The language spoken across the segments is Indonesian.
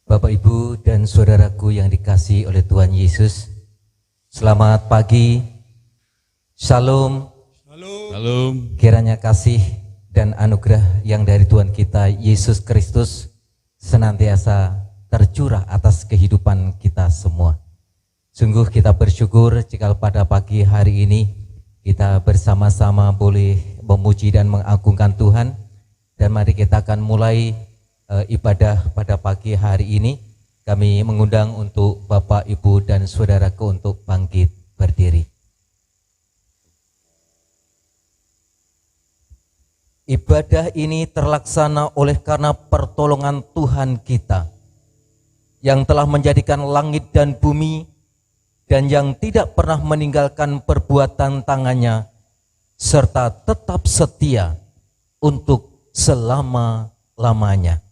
Bapak, Ibu, dan saudaraku yang dikasihi oleh Tuhan Yesus, selamat pagi, shalom, Shalom. kiranya kasih dan anugerah yang dari Tuhan kita Yesus Kristus senantiasa tercurah atas kehidupan kita semua. Sungguh kita bersyukur jika pada pagi hari ini kita bersama-sama boleh memuji dan mengagungkan Tuhan. Dan mari kita akan mulai ibadah pada pagi hari ini. Kami mengundang untuk Bapak, Ibu, dan saudaraku untuk bangkit berdiri. Ibadah ini terlaksana oleh karena pertolongan Tuhan kita yang telah menjadikan langit dan bumi dan yang tidak pernah meninggalkan perbuatan tangannya serta tetap setia untuk selama-lamanya.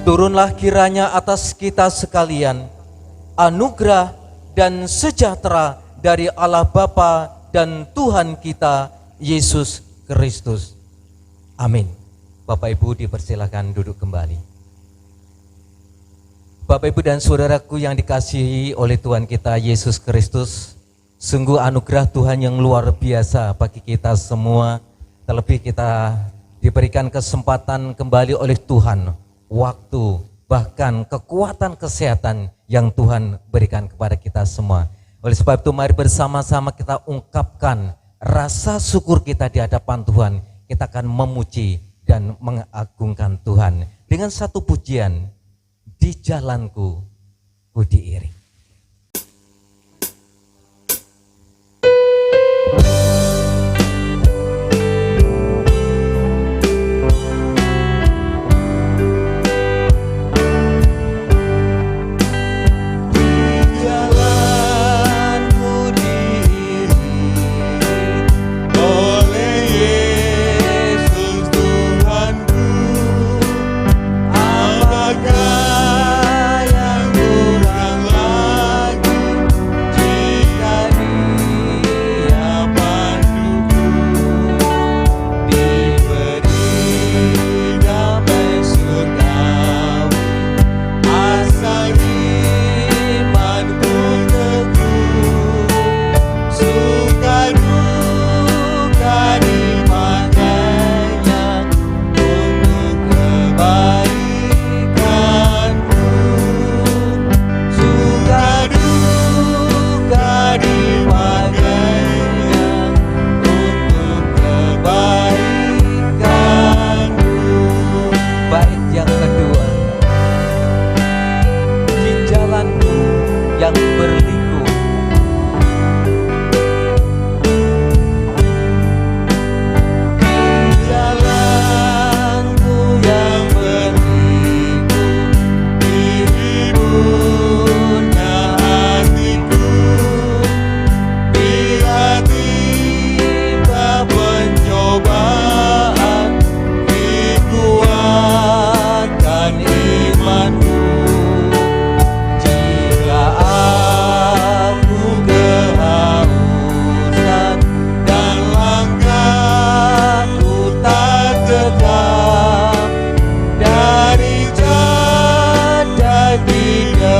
Turunlah kiranya atas kita sekalian anugerah dan sejahtera dari Allah Bapa dan Tuhan kita Yesus Kristus. Amin. Bapak Ibu dipersilakan duduk kembali. Bapak Ibu dan saudaraku yang dikasihi oleh Tuhan kita Yesus Kristus, sungguh anugerah Tuhan yang luar biasa bagi kita semua. Terlebih kita diberikan kesempatan kembali oleh Tuhan, waktu, bahkan kekuatan kesehatan yang Tuhan berikan kepada kita semua. Oleh sebab itu mari bersama-sama kita ungkapkan rasa syukur kita di hadapan Tuhan. Kita akan memuji dan mengagungkan Tuhan dengan satu pujian, di jalanku ku diiring.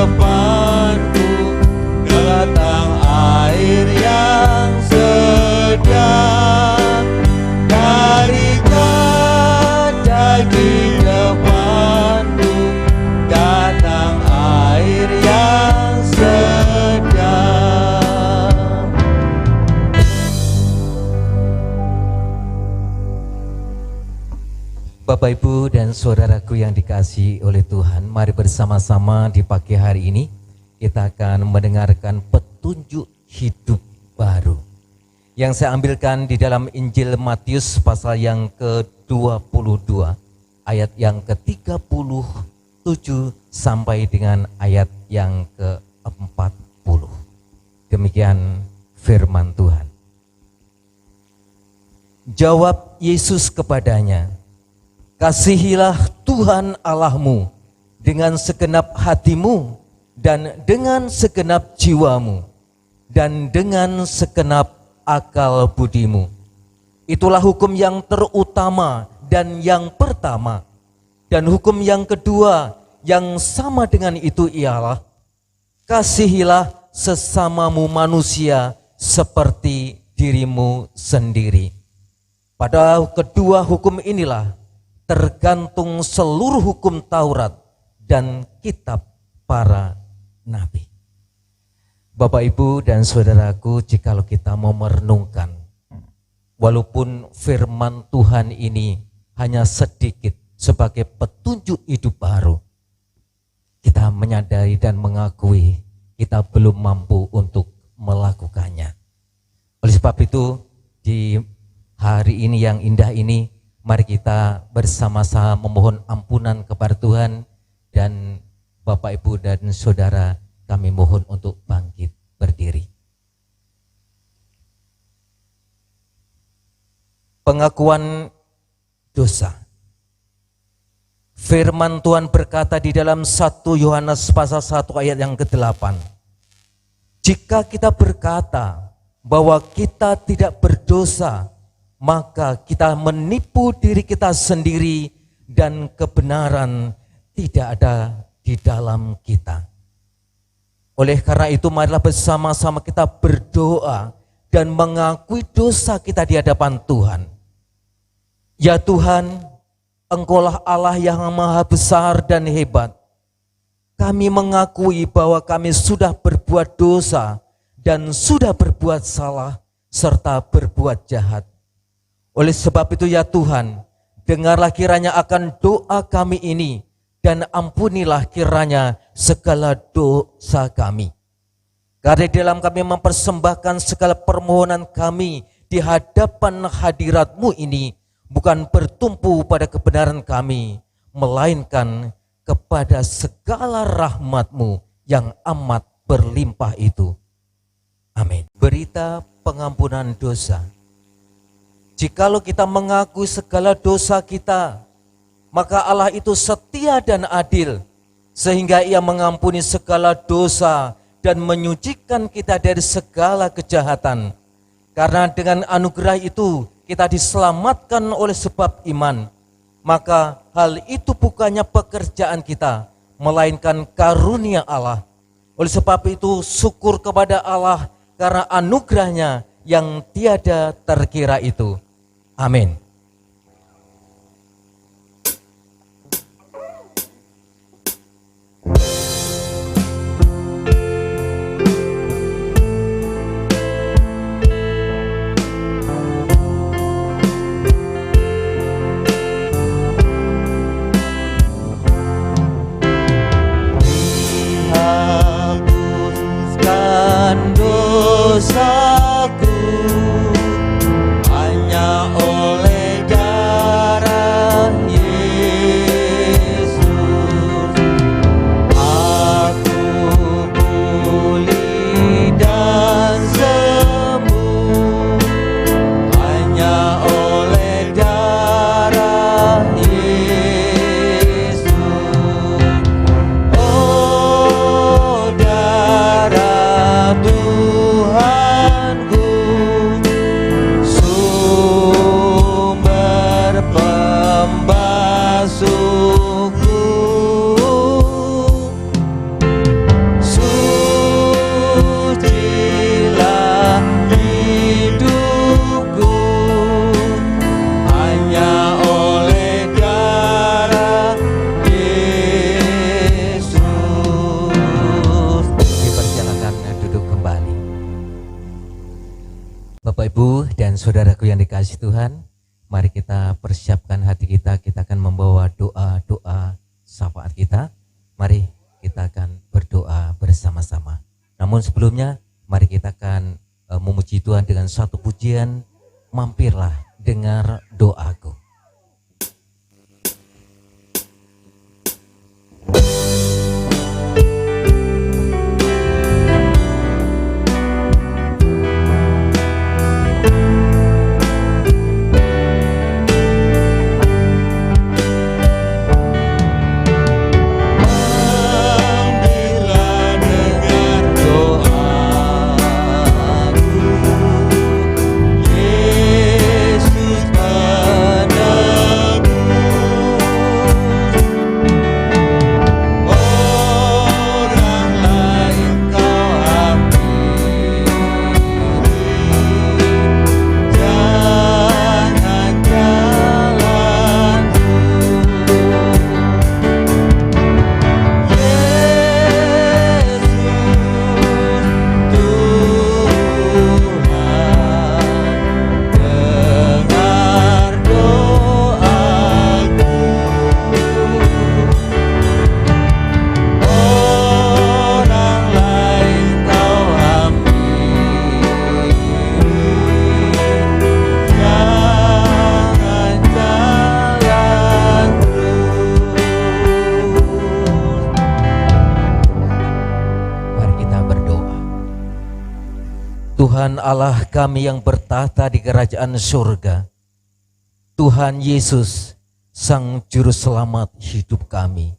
depanku datang air yang segar. Bapak, Ibu, dan saudaraku yang dikasihi oleh Tuhan, mari bersama-sama di pagi hari ini kita akan mendengarkan petunjuk hidup baru yang saya ambilkan di dalam Injil Matius pasal yang ke-22 ayat yang ke-37 sampai dengan ayat yang ke-40. Demikian firman Tuhan. Jawab Yesus kepadanya, "Kasihilah Tuhan Allahmu dengan segenap hatimu dan dengan segenap jiwamu dan dengan segenap akal budimu. Itulah hukum yang terutama dan yang pertama. Dan hukum yang kedua yang sama dengan itu ialah, kasihilah sesamamu manusia seperti dirimu sendiri. Pada kedua hukum inilah tergantung seluruh hukum Taurat dan kitab para nabi." Bapak, Ibu, dan saudaraku, jikalau kita mau merenungkan, walaupun firman Tuhan ini hanya sedikit sebagai petunjuk hidup baru, kita menyadari dan mengakui kita belum mampu untuk melakukannya. Oleh sebab itu, di hari ini yang indah ini, mari kita bersama-sama memohon ampunan kepada Tuhan, dan Bapak, Ibu, dan saudara, kami mohon untuk bangkit berdiri. Pengakuan dosa. Firman Tuhan berkata di dalam 1 Yohanes pasal 1 ayat yang ke-8. Jika kita berkata bahwa kita tidak berdosa, maka kita menipu diri kita sendiri dan kebenaran tidak ada di dalam kita. Oleh karena itu, marilah bersama-sama kita berdoa dan mengakui dosa kita di hadapan Tuhan. Ya Tuhan, Engkaulah Allah yang maha besar dan hebat. Kami mengakui bahwa kami sudah berbuat dosa dan sudah berbuat salah serta berbuat jahat. Oleh sebab itu ya Tuhan, dengarlah kiranya akan doa kami ini dan ampunilah kiranya segala dosa kami. Karena dalam kami mempersembahkan segala permohonan kami di hadapan hadirat-Mu ini bukan bertumpu pada kebenaran kami, melainkan kepada segala rahmat-Mu yang amat berlimpah itu. Amin. Berita pengampunan dosa. Jikalau kita mengakui segala dosa kita, maka Allah itu setia dan adil, sehingga Ia mengampuni segala dosa dan menyucikan kita dari segala kejahatan. Karena dengan anugerah itu kita diselamatkan oleh sebab iman, maka hal itu bukannya pekerjaan kita, melainkan karunia Allah. Oleh sebab itu syukur kepada Allah karena anugerahnya yang tiada terkira itu. Amin. Dihapuskan dosaku hanya oleh darah Yesus. Aku pulih dan sembuh hanya oleh darah Yesus. Oh, darah Tuhanku, sumber pembasuhku, sucilah hidupku hanya oleh darah Yesus. Dipersilakan duduk kembali. Bapak, Ibu, dan saudaraku yang dikasihi Tuhan, Mari kita persiapkan hati kita, kita akan membawa doa-doa syafaat kita. Mari kita akan berdoa bersama-sama. Namun sebelumnya, mari kita akan memuji Tuhan dengan satu pujian, mampirlah dengar doaku. Tuhan Allah kami yang bertahta di kerajaan surga, Tuhan Yesus, Sang Juru Selamat hidup kami.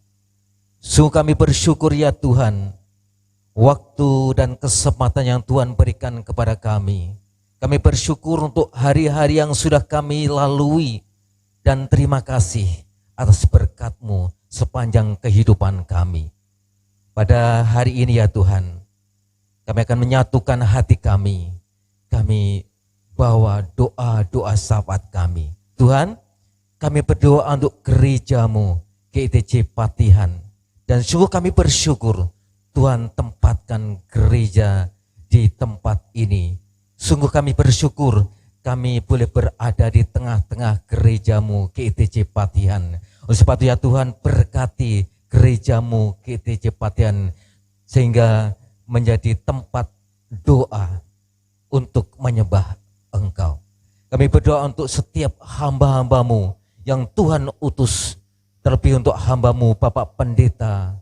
Sungguh kami bersyukur ya Tuhan, waktu dan kesempatan yang Tuhan berikan kepada kami. Kami bersyukur untuk hari-hari yang sudah kami lalui, dan terima kasih atas berkat-Mu sepanjang kehidupan kami. Pada hari ini ya Tuhan, kami akan menyatukan hati kami. Kami bawa doa-doa syafaat kami. Tuhan, kami berdoa untuk gereja-Mu, GITC Patihan. Dan sungguh kami bersyukur Tuhan tempatkan gereja di tempat ini. Sungguh kami bersyukur kami boleh berada di tengah-tengah gereja-Mu, GITC Patihan. Oleh sebab itu ya Tuhan, berkati gereja-Mu, GITC Patihan, sehingga menjadi tempat doa untuk menyembah Engkau. Kami berdoa untuk setiap hamba-hamba-Mu yang Tuhan utus, terlebih untuk hamba-Mu Bapak Pendeta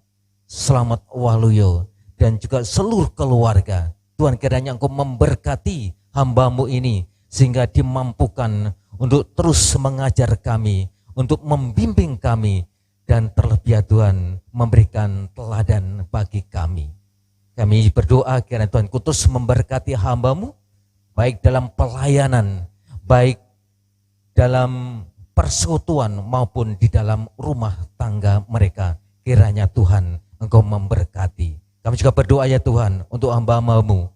Selamat Waluyo dan juga seluruh keluarga. Tuhan, kiranya Engkau memberkati hamba-Mu ini sehingga dimampukan untuk terus mengajar kami, untuk membimbing kami, dan terlebih ya Tuhan memberikan teladan bagi kami. Kami berdoa kiranya Tuhan terus memberkati hamba-Mu, baik dalam pelayanan, baik dalam persekutuan maupun di dalam rumah tangga mereka. Kiranya Tuhan Engkau memberkati. Kami juga berdoa ya Tuhan untuk hamba-Mu,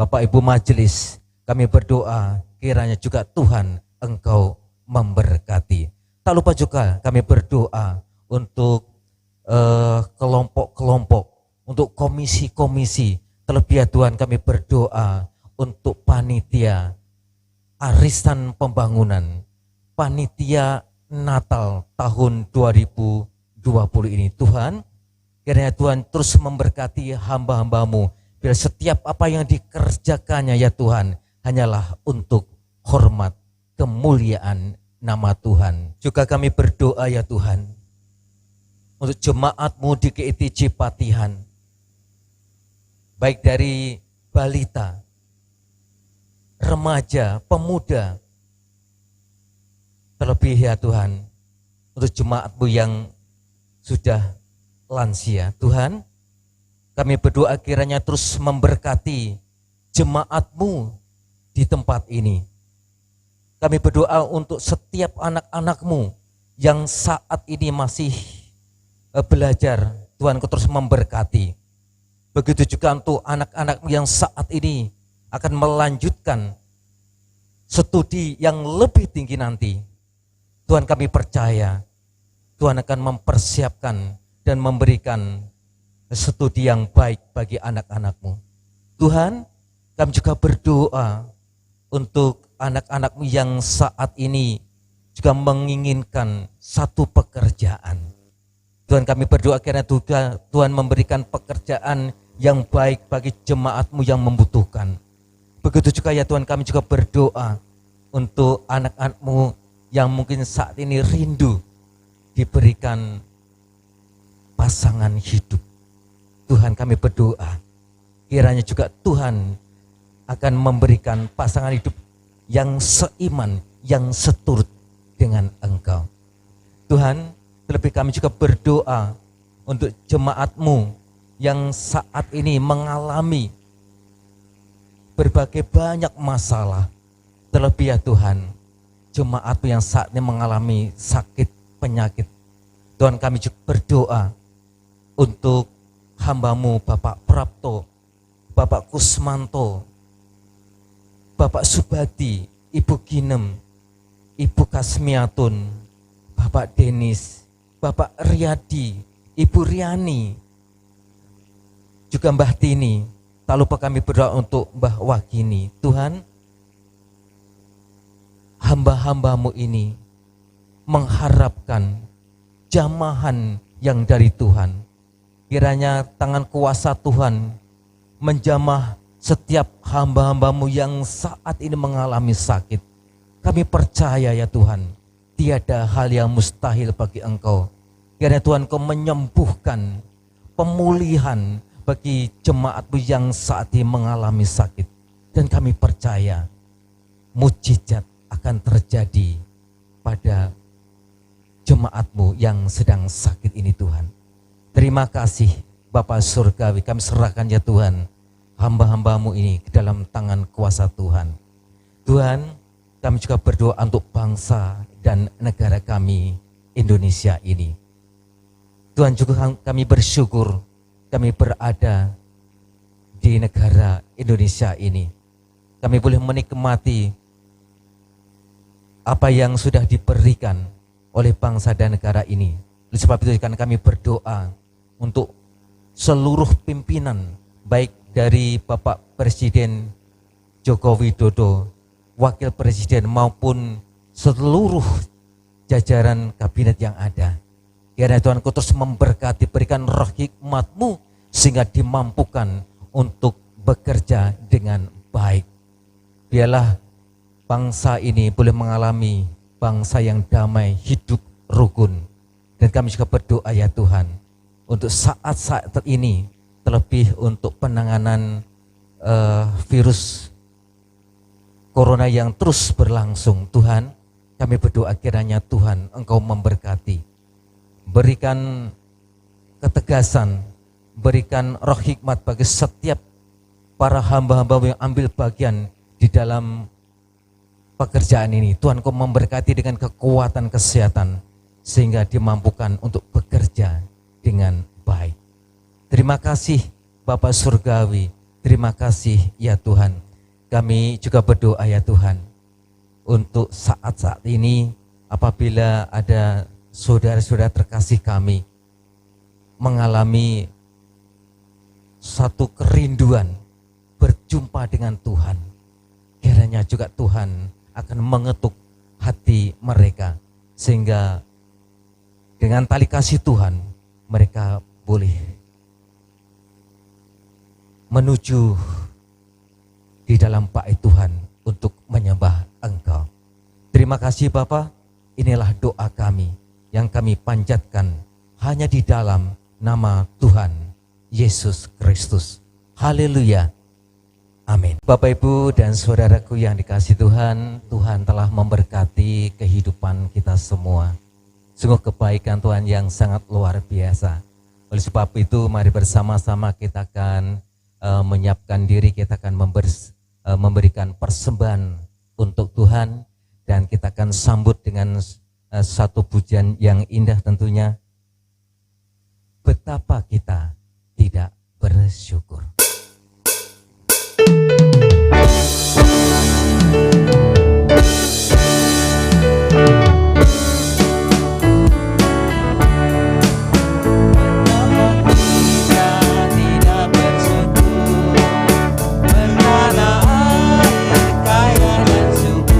Bapak Ibu Majelis. Kami berdoa kiranya juga Tuhan Engkau memberkati. Tak lupa juga kami berdoa untuk kelompok-kelompok, untuk komisi-komisi. Terlebih ya Tuhan kami berdoa untuk panitia arisan pembangunan, panitia Natal tahun 2020 ini. Tuhan, kiranya Tuhan terus memberkati hamba-hamba-Mu, biar setiap apa yang dikerjakannya ya Tuhan hanyalah untuk hormat kemuliaan nama Tuhan. Juga kami berdoa ya Tuhan untuk jemaat-Mu di GITC Patihan, baik dari balita, remaja, pemuda, terlebih ya Tuhan untuk jemaat-Mu yang sudah lansia. Tuhan, kami berdoa kiranya terus memberkati jemaat-Mu di tempat ini. Kami berdoa untuk setiap anak-anak-Mu yang saat ini masih belajar. Tuhan, Kau terus memberkati. Begitu juga untuk anak-anak yang saat ini akan melanjutkan studi yang lebih tinggi nanti. Tuhan, kami percaya Tuhan akan mempersiapkan dan memberikan studi yang baik bagi anak-anak-Mu. Tuhan, kami juga berdoa untuk anak-anak-Mu yang saat ini juga menginginkan satu pekerjaan. Tuhan, kami berdoa kiranya Tuhan memberikan pekerjaan yang baik bagi jemaat-Mu yang membutuhkan. Begitu juga ya Tuhan, kami juga berdoa untuk anak-anak-Mu yang mungkin saat ini rindu diberikan pasangan hidup. Tuhan, kami berdoa kiranya juga Tuhan akan memberikan pasangan hidup yang seiman, yang seturut dengan Engkau. Tuhan, terlebih kami juga berdoa untuk jemaat-Mu yang saat ini mengalami berbagai banyak masalah. Terlebih ya Tuhan, jemaat-Mu yang saat ini mengalami sakit, penyakit. Tuhan, kami juga berdoa untuk hamba-Mu Bapak Prapto, Bapak Kusmanto, Bapak Subadi, Ibu Ginem, Ibu Kasmiatun, Bapak Denis, Bapak Riyadi, Ibu Riani, juga Mbah Tini. Tak lupa kami berdoa untuk Mbah Wagini. Tuhan, hamba-hamba-Mu ini mengharapkan jamahan yang dari Tuhan. Kiranya tangan kuasa Tuhan menjamah setiap hamba-hamba-Mu yang saat ini mengalami sakit. Kami percaya ya Tuhan, tiada hal yang mustahil bagi Engkau. Kiranya Tuhan Kau menyembuhkan, pemulihan bagi jemaat-Mu yang saat ini mengalami sakit. Dan kami percaya mujizat akan terjadi pada jemaat-Mu yang sedang sakit ini Tuhan. Terima kasih Bapa Surgawi, kami serahkan ya Tuhan hamba-hamba-Mu ini ke dalam tangan kuasa Tuhan. Tuhan, kami juga berdoa untuk bangsa dan negara kami Indonesia ini. Tuhan, juga kami bersyukur kami berada di negara Indonesia ini. Kami boleh menikmati apa yang sudah diberikan oleh bangsa dan negara ini. Oleh sebab itu kan kami berdoa untuk seluruh pimpinan, baik dari Bapak Presiden Joko Widodo, Wakil Presiden maupun seluruh jajaran kabinet yang ada. Kiranya Tuhan Kau terus memberkati, berikan roh hikmat-Mu sehingga dimampukan untuk bekerja dengan baik. Biarlah bangsa ini boleh mengalami bangsa yang damai, hidup rukun. Dan kami juga berdoa ya Tuhan untuk saat-saat ini, terlebih untuk penanganan virus Corona yang terus berlangsung. Tuhan, kami berdoa kiranya Tuhan Engkau memberkati, berikan ketegasan, berikan roh hikmat bagi setiap para hamba-hamba yang ambil bagian di dalam pekerjaan ini. Tuhan Kau memberkati dengan kekuatan kesehatan sehingga dimampukan untuk bekerja dengan baik. Terima kasih Bapa Surgawi, terima kasih ya Tuhan. Kami juga berdoa ya Tuhan untuk saat-saat ini apabila ada saudara-saudara terkasih kami mengalami satu kerinduan berjumpa dengan Tuhan. Kiranya juga Tuhan akan mengetuk hati mereka sehingga dengan tali kasih Tuhan mereka boleh menuju di dalam bait Tuhan untuk menyembah Engkau. Terima kasih Bapa, inilah doa kami yang kami panjatkan hanya di dalam nama Tuhan Yesus Kristus. Haleluya. Amin. Bapak Ibu dan saudaraku yang dikasihi Tuhan, Tuhan telah memberkati kehidupan kita semua. Sungguh kebaikan Tuhan yang sangat luar biasa. Oleh sebab itu mari bersama-sama kita akan menyiapkan diri, kita akan memberikan persembahan untuk Tuhan, dan kita akan sambut dengan satu pujian yang indah tentunya. Betapa kita tidak bersyukur. Berkala air kaya dan subur.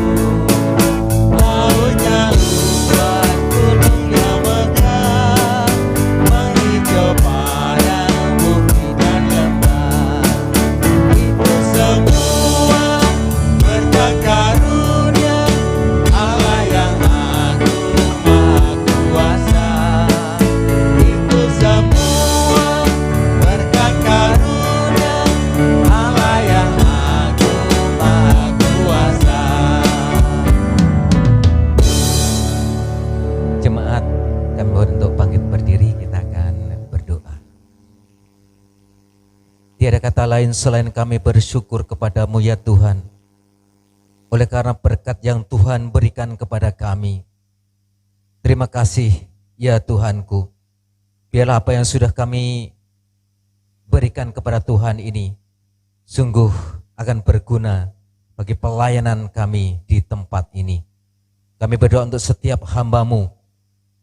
Tiada kata lain selain kami bersyukur kepadamu ya Tuhan. Oleh karena berkat yang Tuhan berikan kepada kami. Terima kasih ya Tuhanku. Biarlah apa yang sudah kami berikan kepada Tuhan ini sungguh akan berguna bagi pelayanan kami di tempat ini. Kami berdoa untuk setiap hamba-Mu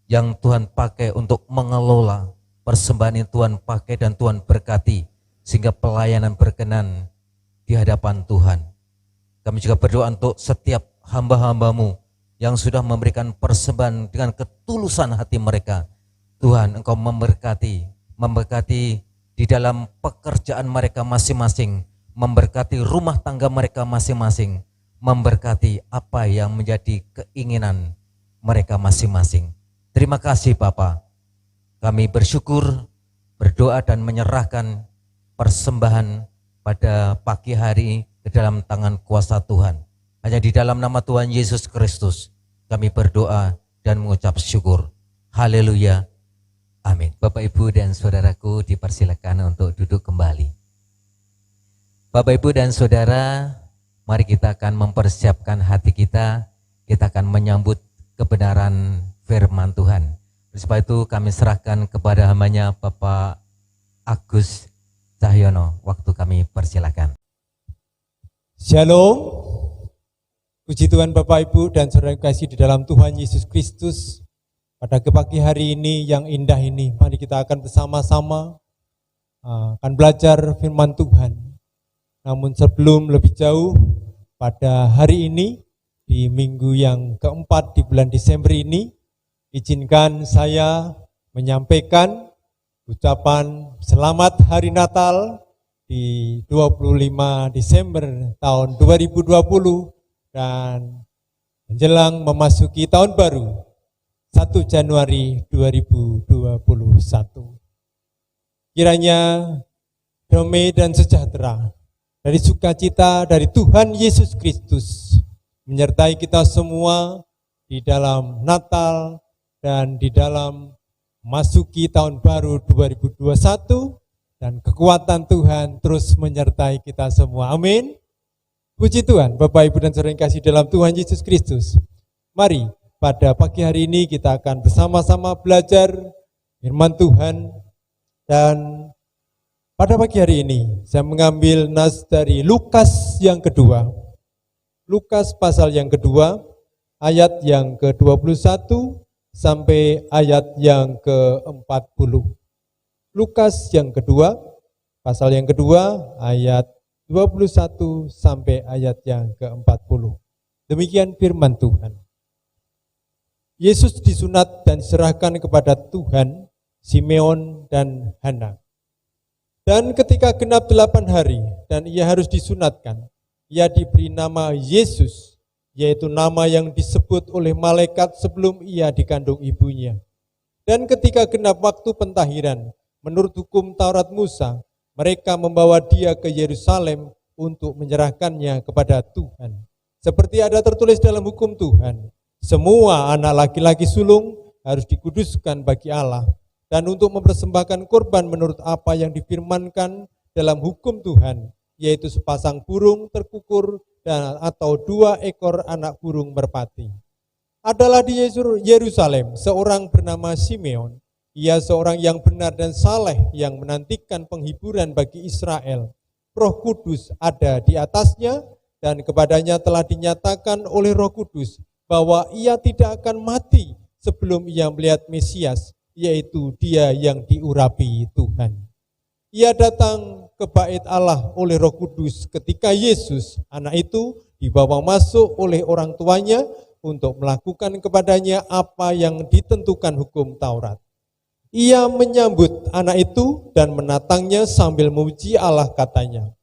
yang Tuhan pakai untuk mengelola persembahan yang Tuhan pakai dan Tuhan berkati, sehingga pelayanan berkenan di hadapan Tuhan. Kami juga berdoa untuk setiap hamba-hamba-Mu yang sudah memberikan persembahan dengan ketulusan hati mereka. Tuhan, Engkau memberkati di dalam pekerjaan mereka masing-masing, memberkati rumah tangga mereka masing-masing, memberkati apa yang menjadi keinginan mereka masing-masing. Terima kasih Bapa. Kami bersyukur, berdoa dan menyerahkan persembahan pada pagi hari ke dalam tangan kuasa Tuhan. Hanya di dalam nama Tuhan Yesus Kristus kami berdoa dan mengucap syukur. Haleluya. Amin. Bapak, Ibu, dan saudaraku dipersilakan untuk duduk kembali. Bapak, Ibu, dan saudara, mari kita akan mempersiapkan hati kita. Kita akan menyambut kebenaran firman Tuhan. Sebab itu kami serahkan kepada hambanya Bapak Agus Cahyono. Waktu kami persilakan. Shalom. Puji Tuhan Bapak Ibu dan saudara kasih di dalam Tuhan Yesus Kristus. Pada pagi hari ini yang indah ini, mari kita akan bersama-sama akan belajar firman Tuhan. Namun sebelum lebih jauh, pada hari ini, di minggu yang keempat di bulan Desember ini, izinkan saya menyampaikan ucapan selamat Hari Natal di 25 Desember tahun 2020 dan menjelang memasuki tahun baru 1 Januari 2021. Kiranya damai dan sejahtera dari sukacita dari Tuhan Yesus Kristus menyertai kita semua di dalam Natal dan di dalam masuki tahun baru 2021, dan kekuatan Tuhan terus menyertai kita semua. Amin. Puji Tuhan, Bapak, Ibu, dan saudara yang kasih dalam Tuhan Yesus Kristus. Mari pada pagi hari ini kita akan bersama-sama belajar firman Tuhan. Dan pada pagi hari ini saya mengambil nas dari Lukas yang kedua. Lukas pasal yang kedua, ayat yang ke-21 sampai ayat yang ke-40. Lukas yang kedua, pasal yang kedua, ayat 21 sampai ayat yang ke-40. Demikian firman Tuhan. Yesus disunat dan diserahkan kepada Tuhan, Simeon dan Hana. Dan ketika genap 8 hari dan ia harus disunatkan, ia diberi nama Yesus, yaitu nama yang disebut oleh malaikat sebelum ia dikandung ibunya. Dan ketika genap waktu pentahiran, menurut hukum Taurat Musa, mereka membawa dia ke Yerusalem untuk menyerahkannya kepada Tuhan. Seperti ada tertulis dalam hukum Tuhan, semua anak laki-laki sulung harus dikuduskan bagi Allah, dan untuk mempersembahkan korban menurut apa yang difirmankan dalam hukum Tuhan, yaitu sepasang burung terkukur dan atau 2 ekor anak burung merpati. Adalah di Yerusalem seorang bernama Simeon. Ia seorang yang benar dan saleh yang menantikan penghiburan bagi Israel. Roh Kudus ada di atasnya dan kepadanya telah dinyatakan oleh Roh Kudus bahwa ia tidak akan mati sebelum ia melihat Mesias, yaitu dia yang diurapi Tuhan. Ia datang ke bait Allah oleh Roh Kudus ketika Yesus, anak itu, dibawa masuk oleh orang tuanya untuk melakukan kepadanya apa yang ditentukan hukum Taurat. Ia menyambut anak itu dan menatangnya sambil memuji Allah, katanya,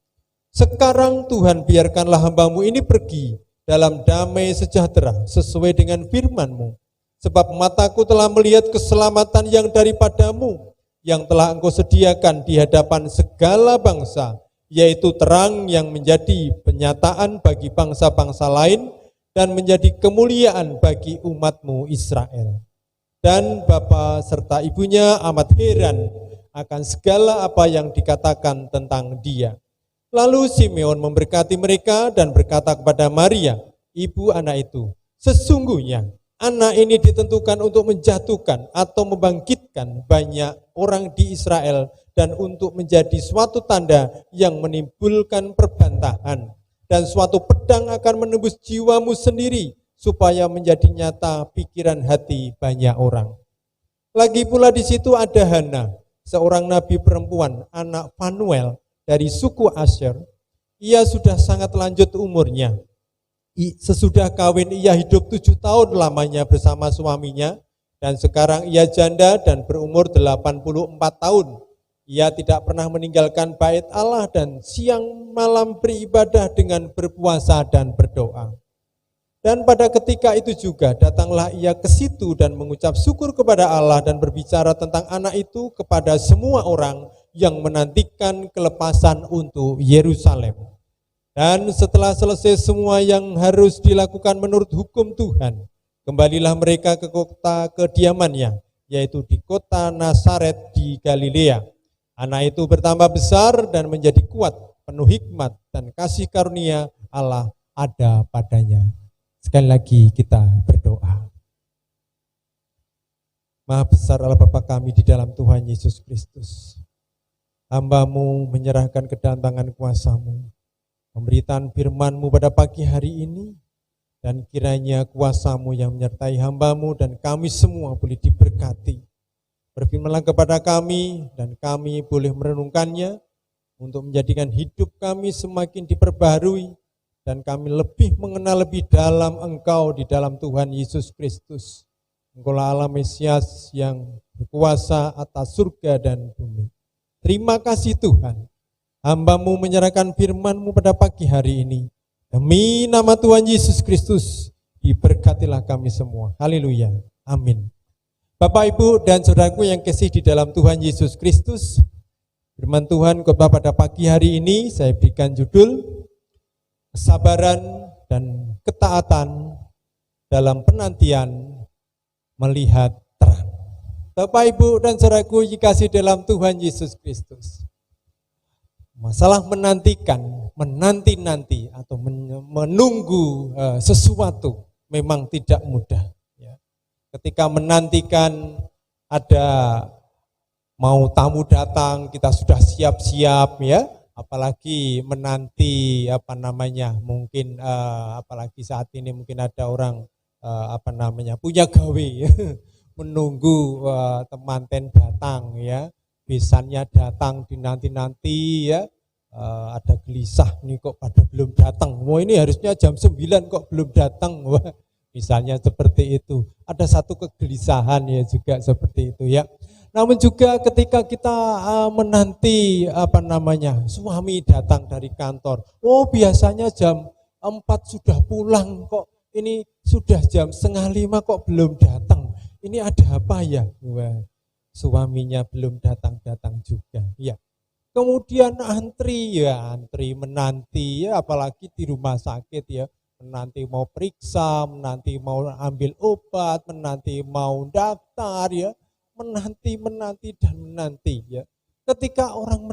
"Sekarang Tuhan, biarkanlah hamba-Mu ini pergi dalam damai sejahtera sesuai dengan firman-Mu. Sebab mataku telah melihat keselamatan yang daripada-Mu, yang telah Engkau sediakan di hadapan segala bangsa, yaitu terang yang menjadi penyataan bagi bangsa-bangsa lain dan menjadi kemuliaan bagi umat-Mu Israel." Dan Bapa serta ibunya amat heran akan segala apa yang dikatakan tentang dia. Lalu Simeon memberkati mereka dan berkata kepada Maria, ibu anak itu, sesungguhnya anak ini ditentukan untuk menjatuhkan atau membangkitkan banyak orang di Israel dan untuk menjadi suatu tanda yang menimbulkan perbantahan. Dan suatu pedang akan menembus jiwamu sendiri supaya menjadi nyata pikiran hati banyak orang. Lagi pula di situ ada Hana, seorang nabi perempuan, anak Fanuel dari suku Asher. Ia sudah sangat lanjut umurnya. Sesudah kawin ia hidup 7 tahun lamanya bersama suaminya dan sekarang ia janda dan berumur 84 tahun. Ia tidak pernah meninggalkan bait Allah dan siang malam beribadah dengan berpuasa dan berdoa. Dan pada ketika itu juga datanglah ia ke situ dan mengucap syukur kepada Allah dan berbicara tentang anak itu kepada semua orang yang menantikan kelepasan untuk Yerusalem. Dan setelah selesai semua yang harus dilakukan menurut hukum Tuhan, kembalilah mereka ke kota kediamannya, yaitu di kota Nazaret di Galilea. Anak itu bertambah besar dan menjadi kuat, penuh hikmat dan kasih karunia Allah ada padanya. Sekali lagi kita berdoa. Maha besar Allah Bapa kami di dalam Tuhan Yesus Kristus. Hamba-Mu menyerahkan ke dalam tangan kuasa-Mu. Pemberitaan firman-Mu pada pagi hari ini, dan kiranya kuasa-Mu yang menyertai hamba-Mu dan kami semua boleh diberkati. Berfirmanlah kepada kami dan kami boleh merenungkannya untuk menjadikan hidup kami semakin diperbaharui dan kami lebih mengenal lebih dalam Engkau di dalam Tuhan Yesus Kristus. Engkaulah Allah Mesias yang berkuasa atas surga dan bumi. Terima kasih Tuhan. Hamba-Mu menyerahkan firman-Mu pada pagi hari ini. Demi nama Tuhan Yesus Kristus, diberkatilah kami semua. Haleluya. Amin. Bapak, Ibu, dan saudaraku yang kasih di dalam Tuhan Yesus Kristus, firman Tuhan khotbah pada pagi hari ini saya berikan judul kesabaran dan ketaatan dalam penantian melihat terang. Bapak, Ibu, dan saudaraku yang kasih dalam Tuhan Yesus Kristus, masalah menantikan, menanti-nanti atau menunggu sesuatu memang tidak mudah. Ketika menantikan ada mau tamu datang, kita sudah siap-siap ya, apalagi menanti mungkin apalagi saat ini mungkin ada orang punya gawe ya, menunggu temanten datang ya, besannya datang dinanti-nanti ya, ada gelisah nih kok pada belum datang. Wah, ini harusnya jam 9 kok belum datang. Wah, misalnya seperti itu. Ada satu kegelisahan ya juga seperti itu ya. Namun juga ketika kita menanti suami datang dari kantor. Oh, biasanya jam 4 sudah pulang kok. Ini sudah jam 4:30 kok belum datang. Ini ada apa ya? Wah, suaminya belum datang-datang juga. Ya. Kemudian antri menanti ya, apalagi di rumah sakit ya. Menanti mau periksa, menanti mau ambil obat, menanti mau daftar ya, menanti ya. Ketika orang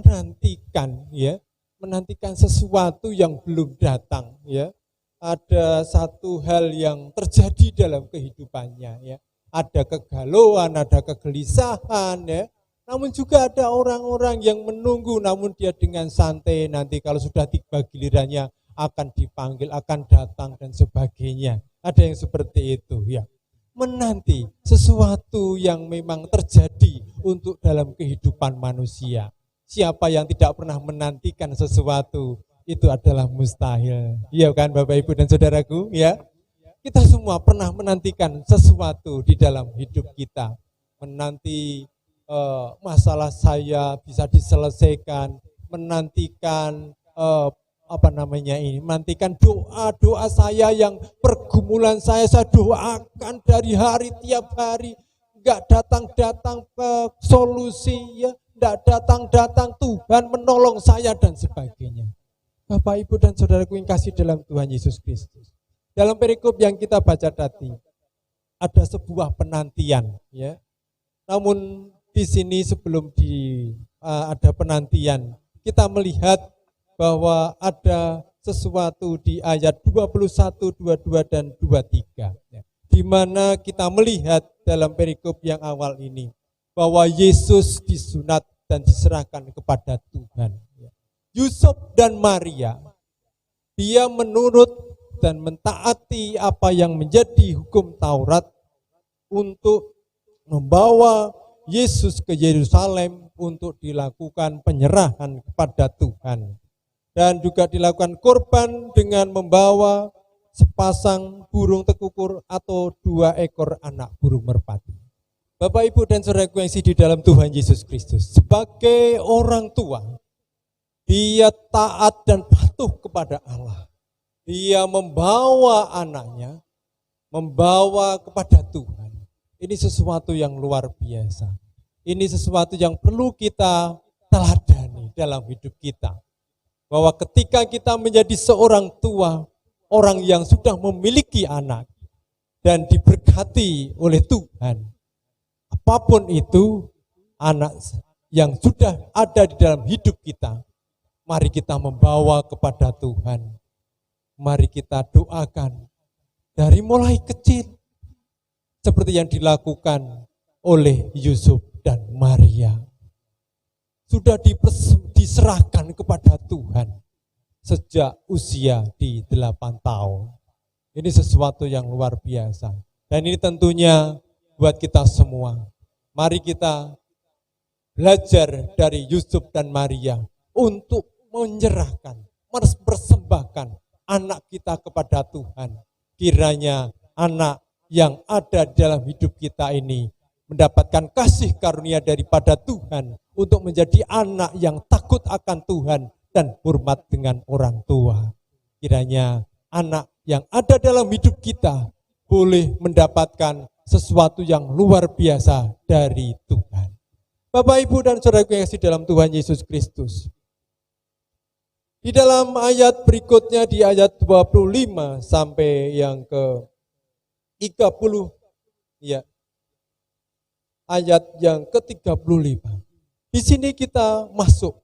menantikan sesuatu yang belum datang ya, ada satu hal yang terjadi dalam kehidupannya ya. Ada kegalauan, ada kegelisahan ya. Namun juga ada orang-orang yang menunggu namun dia dengan santai, nanti kalau sudah tiba gilirannya akan dipanggil, akan datang dan sebagainya. Ada yang seperti itu ya. Menanti sesuatu yang memang terjadi untuk dalam kehidupan manusia. Siapa yang tidak pernah menantikan sesuatu itu adalah mustahil. Iya kan Bapak Ibu dan Saudaraku ya. Kita semua pernah menantikan sesuatu di dalam hidup kita. Menanti masalah saya bisa diselesaikan, menantikan menantikan doa saya yang pergumulan saya doakan dari hari tiap hari, enggak datang-datang solusi ya, enggak datang-datang Tuhan menolong saya dan sebagainya. Bapak, Ibu dan Saudaraku yang kasih dalam Tuhan Yesus Kristus. Dalam perikop yang kita baca tadi ada sebuah penantian ya. Namun di sini sebelum ada penantian, kita melihat bahwa ada sesuatu di ayat 21, 22, dan 23. Di mana kita melihat dalam perikop yang awal ini, bahwa Yesus disunat dan diserahkan kepada Tuhan. Yusuf dan Maria, dia menurut dan mentaati apa yang menjadi hukum Taurat untuk membawa Yesus ke Yerusalem untuk dilakukan penyerahan kepada Tuhan. Dan juga dilakukan korban dengan membawa sepasang burung tekukur atau 2 ekor anak burung merpati. Bapak, Ibu, dan saudaraku yang di dalam Tuhan Yesus Kristus, sebagai orang tua, dia taat dan patuh kepada Allah. Dia membawa anaknya, membawa kepada Tuhan. Ini sesuatu yang luar biasa. Ini sesuatu yang perlu kita teladani dalam hidup kita. Bahwa ketika kita menjadi seorang tua, orang yang sudah memiliki anak dan diberkati oleh Tuhan, apapun itu anak yang sudah ada di dalam hidup kita, mari kita membawa kepada Tuhan. Mari kita doakan dari mulai kecil, seperti yang dilakukan oleh Yusuf dan Maria. Sudah diserahkan kepada Tuhan sejak usia di 8 tahun. Ini sesuatu yang luar biasa. Dan ini tentunya buat kita semua. Mari kita belajar dari Yusuf dan Maria untuk menyerahkan, mempersembahkan anak kita kepada Tuhan. Kiranya anak yang ada dalam hidup kita ini mendapatkan kasih karunia daripada Tuhan untuk menjadi anak yang takut akan Tuhan dan hormat dengan orang tua. Kiranya anak yang ada dalam hidup kita boleh mendapatkan sesuatu yang luar biasa dari Tuhan. Bapak, Ibu, dan saudaraku yang kasih dalam Tuhan Yesus Kristus, di dalam ayat berikutnya, di ayat 25 sampai yang ke 30, ya, ayat yang ke-35. Di sini kita masuk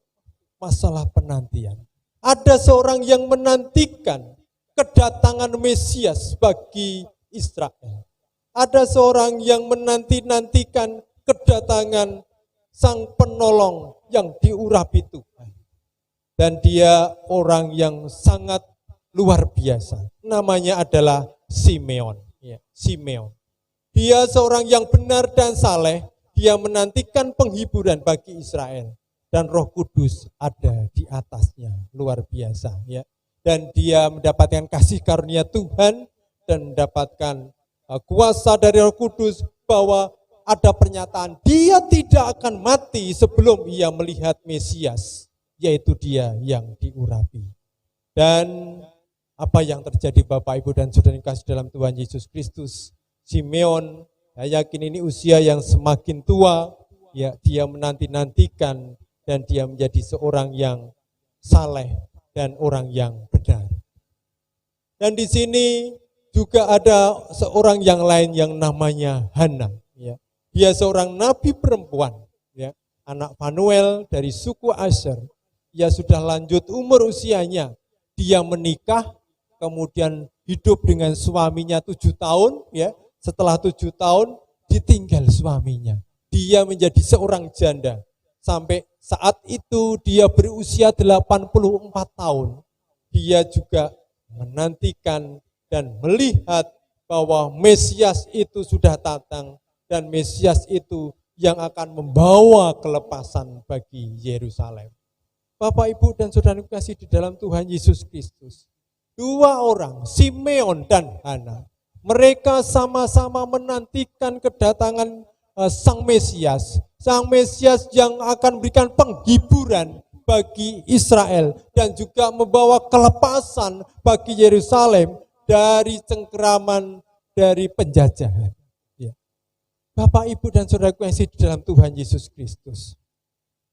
masalah penantian. Ada seorang yang menantikan kedatangan Mesias bagi Israel. Ada seorang yang menanti-nantikan kedatangan Sang Penolong yang diurapi Tuhan. Dan dia orang yang sangat luar biasa. Namanya adalah Simeon. Ya, Simeon. Dia seorang yang benar dan saleh, dia menantikan penghiburan bagi Israel. Dan Roh Kudus ada di atasnya, luar biasa. Ya. Dan dia mendapatkan kasih karunia Tuhan dan mendapatkan kuasa dari Roh Kudus bahwa ada pernyataan dia tidak akan mati sebelum ia melihat Mesias, yaitu dia yang diurapi. Dan apa yang terjadi Bapak, Ibu, dan saudara yang kasih dalam Tuhan Yesus Kristus, Simeon, saya yakin ini usia yang semakin tua, ya, dia menanti-nantikan dan dia menjadi seorang yang saleh dan orang yang benar. Dan di sini juga ada seorang yang lain yang namanya Hana, ya. Dia seorang nabi perempuan, ya, anak Fanuel dari suku Asher. Dia sudah lanjut umur usianya. Dia menikah, kemudian hidup dengan suaminya 7 tahun, ya. Setelah 7 tahun ditinggal suaminya. Dia menjadi seorang janda. Sampai saat itu dia berusia 84 tahun. Dia juga menantikan dan melihat bahwa Mesias itu sudah datang. Dan Mesias itu yang akan membawa kelepasan bagi Yerusalem. Bapak, Ibu, dan saudara kasih di dalam Tuhan Yesus Kristus. 2 orang, Simeon dan Hana. Mereka sama-sama menantikan kedatangan Sang Mesias. Sang Mesias yang akan memberikan penghiburan bagi Israel dan juga membawa kelepasan bagi Yerusalem dari cengkeraman, dari penjajahan. Ya. Bapak, Ibu, dan saudaraku yang di dalam Tuhan Yesus Kristus.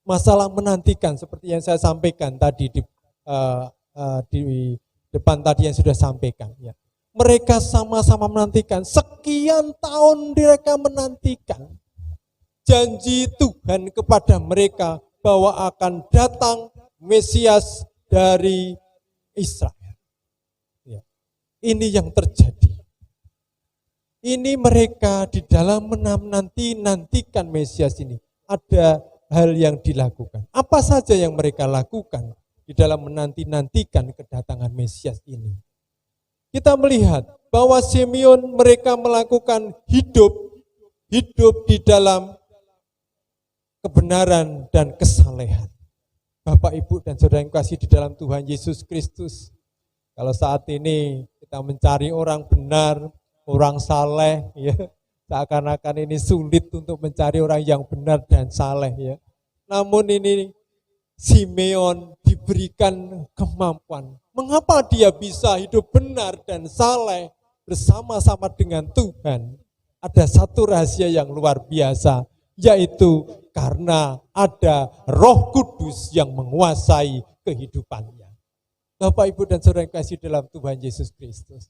Masalah menantikan seperti yang saya sampaikan tadi di depan tadi yang sudah sampaikan. Ya. Mereka sama-sama menantikan, sekian tahun mereka menantikan. janji Tuhan kepada mereka bahwa akan datang Mesias dari Israel. Ya. Ini yang terjadi. Ini mereka di dalam menantikan Mesias ini. Ada hal yang dilakukan. Apa saja yang mereka lakukan di dalam menantikan kedatangan Mesias ini? Kita melihat bahwa Simeon mereka melakukan hidup di dalam kebenaran dan kesalehan. Bapak, Ibu, dan saudara yang kasih di dalam Tuhan Yesus Kristus, kalau saat ini kita mencari orang benar, orang saleh, ya, seakan-akan ini sulit untuk mencari orang yang benar dan saleh, ya. Namun ini Simeon diberikan kemampuan. Mengapa dia bisa hidup benar dan saleh bersama-sama dengan Tuhan? Ada satu rahasia yang luar biasa, yaitu karena ada Roh Kudus yang menguasai kehidupannya. Bapak, Ibu, dan saudara yang kasih dalam Tuhan Yesus Kristus,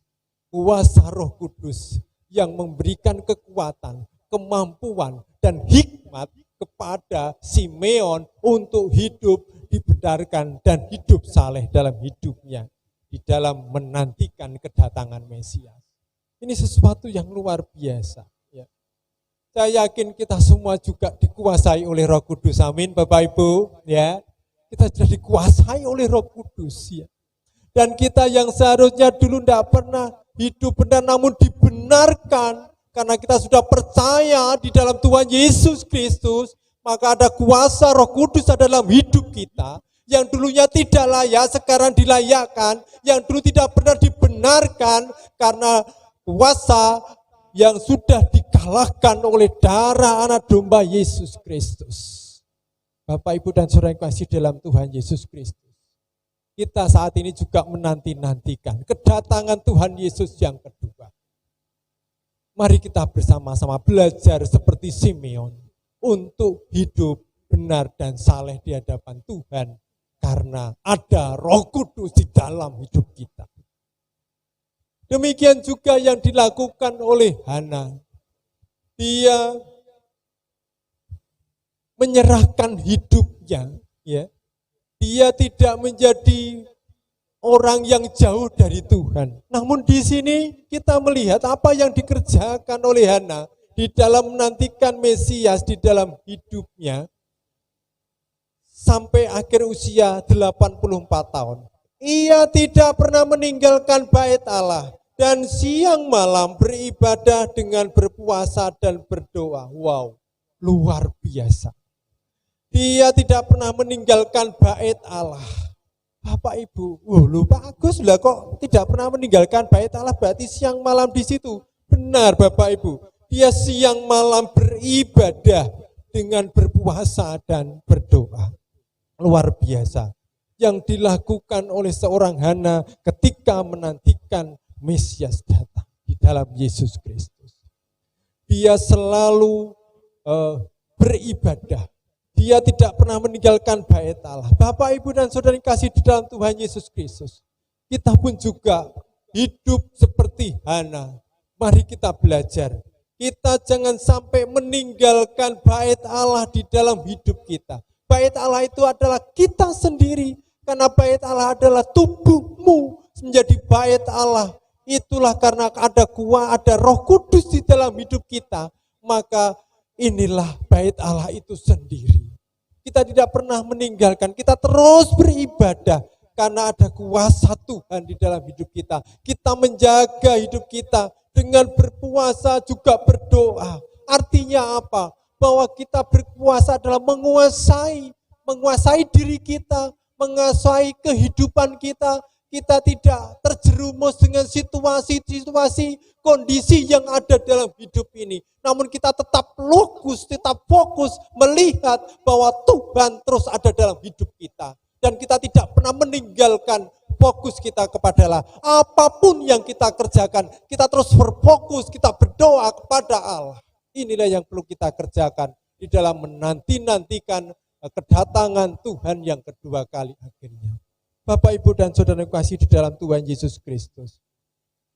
kuasa Roh Kudus yang memberikan kekuatan, kemampuan, dan hikmat kepada Simeon untuk hidup dibenarkan dan hidup saleh dalam hidupnya, di dalam menantikan kedatangan Mesias. Ini sesuatu yang luar biasa. Saya yakin kita semua juga dikuasai oleh Roh Kudus. Amin, Bapak Ibu. Ya, kita sudah dikuasai oleh Roh Kudus. Ya. Dan kita yang seharusnya dulu tidak pernah hidup benar, namun dibenarkan karena kita sudah percaya di dalam Tuhan Yesus Kristus, maka ada kuasa Roh Kudus dalam hidup kita. Yang dulunya tidak layak, sekarang dilayakkan. Yang dulu tidak pernah dibenarkan karena kuasa yang sudah dikalahkan oleh darah anak domba Yesus Kristus. Bapak, Ibu, dan saudara yang kasih dalam Tuhan Yesus Kristus, kita saat ini juga menanti-nantikan kedatangan Tuhan Yesus yang kedua. Mari kita bersama-sama belajar seperti Simeon untuk hidup benar dan saleh di hadapan Tuhan, karena ada Roh Kudus di dalam hidup kita. Demikian juga yang dilakukan oleh Hana. Dia menyerahkan hidupnya, ya. Dia tidak menjadi orang yang jauh dari Tuhan. Namun di sini kita melihat apa yang dikerjakan oleh Hana di dalam menantikan Mesias di dalam hidupnya sampai akhir usia 84 tahun. Ia tidak pernah meninggalkan bait Allah dan siang malam beribadah dengan berpuasa dan berdoa. Wow, luar biasa. Dia tidak pernah meninggalkan bait Allah. Bapak, Ibu, Pak Agus lah kok tidak pernah meninggalkan bait Allah, berarti siang malam di situ. Benar, Bapak Ibu. Dia siang malam beribadah dengan berpuasa dan berdoa. Luar biasa. Yang dilakukan oleh seorang Hana ketika menantikan Mesias datang di dalam Yesus Kristus. Dia selalu beribadah. Dia tidak pernah meninggalkan bait Allah. Bapak, Ibu, dan saudara yang kasih di dalam Tuhan Yesus Kristus, kita pun juga hidup seperti Hana. Mari kita belajar. Kita jangan sampai meninggalkan bait Allah di dalam hidup kita. Bait Allah itu adalah kita sendiri. Karena bait Allah adalah tubuhmu menjadi bait Allah. Itulah karena ada Roh Kudus di dalam hidup kita. Maka inilah bait Allah itu sendiri. Kita tidak pernah meninggalkan, kita terus beribadah karena ada kuasa Tuhan di dalam hidup kita. Kita menjaga hidup kita dengan berpuasa juga berdoa. Artinya apa? Bahwa kita berpuasa adalah menguasai diri kita, menguasai kehidupan kita. Kita tidak terjerumus dengan situasi-situasi, kondisi yang ada dalam hidup ini. Namun kita tetap fokus melihat bahwa Tuhan terus ada dalam hidup kita. Dan kita tidak pernah meninggalkan fokus kita kepada Allah. Apapun yang kita kerjakan, kita terus berfokus, kita berdoa kepada Allah. Inilah yang perlu kita kerjakan di dalam menantikan kedatangan Tuhan yang kedua kali akhirnya. Bapak, Ibu, dan saudara yang kasih di dalam Tuhan Yesus Kristus,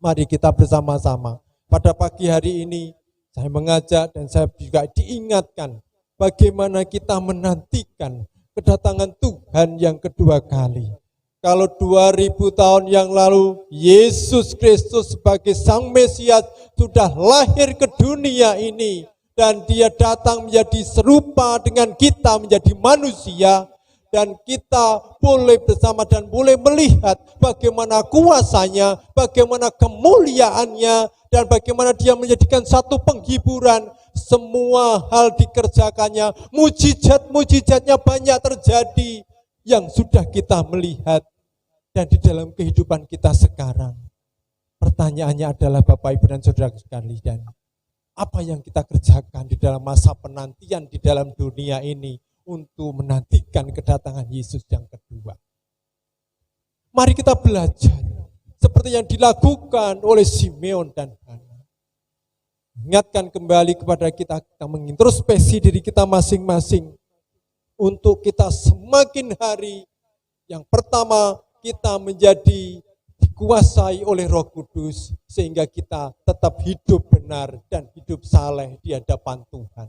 mari kita bersama-sama pada pagi hari ini saya mengajak dan saya juga diingatkan bagaimana kita menantikan kedatangan Tuhan yang kedua kali. Kalau 2000 tahun yang lalu Yesus Kristus sebagai Sang Mesias sudah lahir ke dunia ini dan dia datang menjadi serupa dengan kita menjadi manusia, dan kita boleh bersama dan boleh melihat bagaimana kuasanya, bagaimana kemuliaannya, dan bagaimana dia menjadikan satu penghiburan. Semua hal dikerjakannya, mujizat-mujizatnya banyak terjadi yang sudah kita melihat. Dan di dalam kehidupan kita sekarang, pertanyaannya adalah Bapak, Ibu, dan Saudara sekalian, apa yang kita kerjakan di dalam masa penantian di dalam dunia ini untuk menantikan kedatangan Yesus yang kedua? Mari kita belajar seperti yang dilakukan oleh Simeon dan Hana. Ingatkan kembali kepada kita mengintrospeksi diri kita masing-masing untuk kita semakin hari yang pertama kita menjadi dikuasai oleh Roh Kudus sehingga kita tetap hidup benar dan hidup saleh di hadapan Tuhan.